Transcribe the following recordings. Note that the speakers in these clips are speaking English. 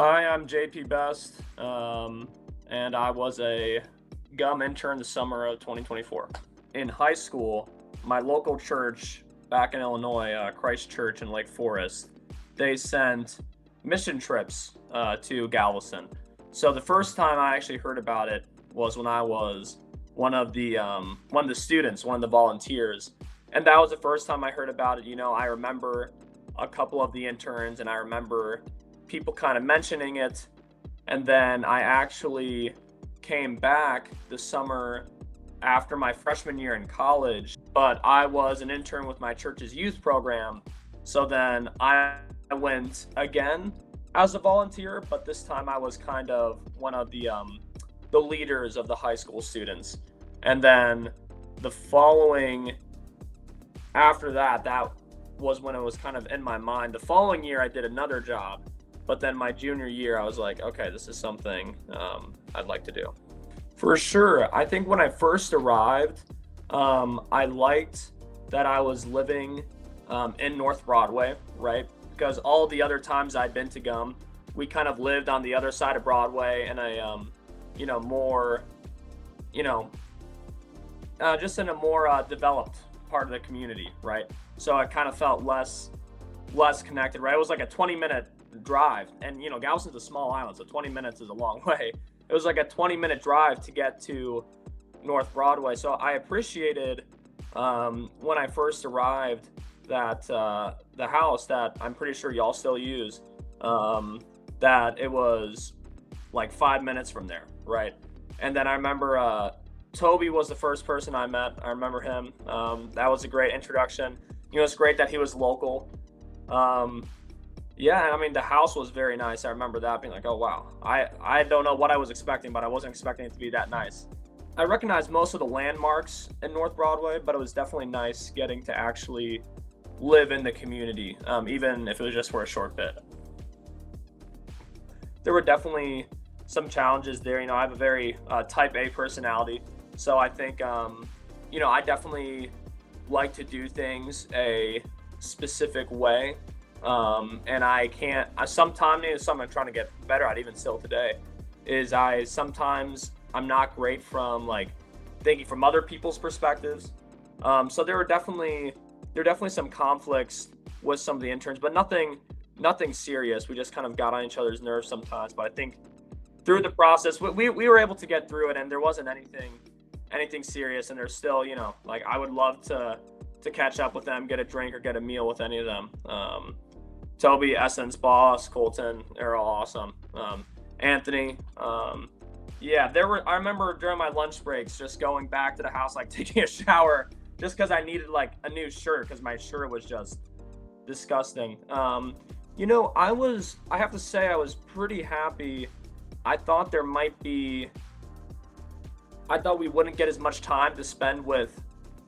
Hi, I'm JP Best, and I was a gum intern the summer of 2024. In high school, my local church back in Illinois, Christ Church in Lake Forest, they sent mission trips to Galveston. So the first time I actually heard about it was when I was one of the students, one of the volunteers, and that was the first time I heard about it. I remember a couple of the interns, and I remember people kind of mentioning it. And then I actually came back the summer after my freshman year in college, but I was an intern with my church's youth program. So then I went again as a volunteer, but this time I was kind of one of the leaders of the high school students. And then the following after that was when it was kind of in my mind. The following year I did another job, but then my junior year I was like, okay, this is something I'd like to do. For sure. I think when I first arrived, I liked that I was living in North Broadway, right? Because all the other times I'd been to Gum, we kind of lived on the other side of Broadway in a, more, you know, just in a more developed part of the community, right? So I kind of felt less connected, right? It was like a 20-minute drive, and Galveston's a small island, so 20 minutes is a long way. It was like a 20-minute drive to get to North Broadway. So I appreciated when I first arrived that the house that I'm pretty sure y'all still use, that it was like 5 minutes from there, right? And then I remember Toby was the first person I met. I remember him. That was a great introduction. It's great that he was local. Yeah, I mean, the house was very nice. I remember that being like, oh, wow. I don't know what I was expecting, but I wasn't expecting it to be that nice. I recognized most of the landmarks in North Broadway, but it was definitely nice getting to actually live in the community, even if it was just for a short bit. There were definitely some challenges there. I have a very type A personality. So I think, I definitely like to do things a specific way. And sometimes it's something I'm trying to get better at even still today, is I'm not great from like thinking from other people's perspectives. So there were definitely some conflicts with some of the interns, but nothing serious. We just kind of got on each other's nerves sometimes, but I think through the process, we were able to get through it, and there wasn't anything serious. And there's still, like I would love to catch up with them, get a drink or get a meal with any of them. Toby, Essence, Boss, Colton, they're all awesome. Anthony, yeah, I remember during my lunch breaks just going back to the house, like taking a shower, just because I needed like a new shirt because my shirt was just disgusting. I have to say I was pretty happy. I thought we wouldn't get as much time to spend with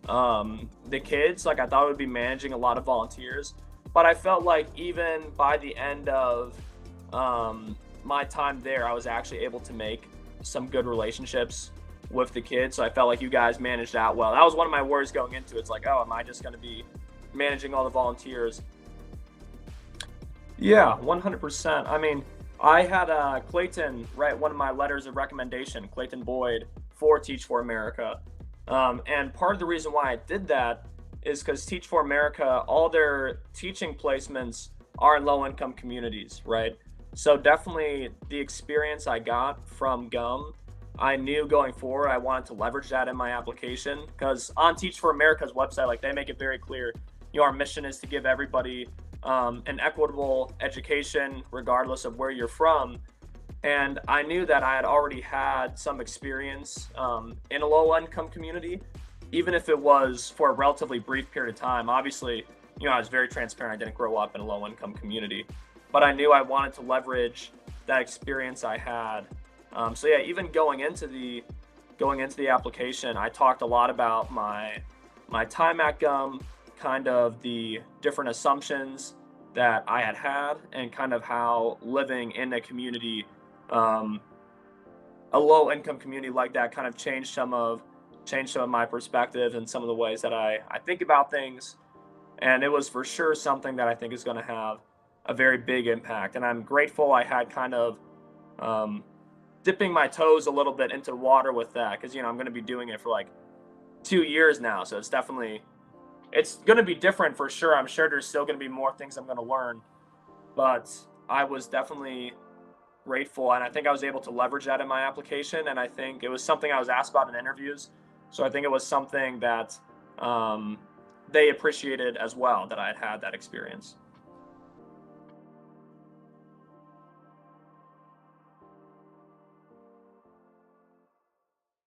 the kids. Like I thought we would be managing a lot of volunteers, but I felt like even by the end of my time there, I was actually able to make some good relationships with the kids. So I felt like you guys managed that well. That was one of my worries going into it. It's like, oh, am I just going to be managing all the volunteers? Yeah, 100%. I mean, I had Clayton write one of my letters of recommendation, Clayton Boyd, for Teach for America. And part of the reason why I did that is because Teach for America, all their teaching placements are in low-income communities, right? So definitely the experience I got from GUM, I knew going forward I wanted to leverage that in my application, because on Teach for America's website, like they make it very clear, our mission is to give everybody an equitable education regardless of where you're from. And I knew that I had already had some experience in a low-income community, even if it was for a relatively brief period of time. Obviously, I was very transparent. I didn't grow up in a low-income community, but I knew I wanted to leverage that experience I had. So yeah, even going into the application, I talked a lot about my time at GUM, kind of the different assumptions that I had, and kind of how living in a community, a low-income community like that, kind of changed some of my perspectives and some of the ways that I think about things. And it was for sure something that I think is going to have a very big impact. And I'm grateful I had kind of um, dipping my toes a little bit into the water with that, because I'm going to be doing it for like 2 years now. So it's going to be different for sure. I'm sure there's still going to be more things I'm going to learn, but I was definitely grateful, and I think I was able to leverage that in my application. And I think it was something I was asked about in interviews, so I think it was something that um, they appreciated as well, that I had had that experience.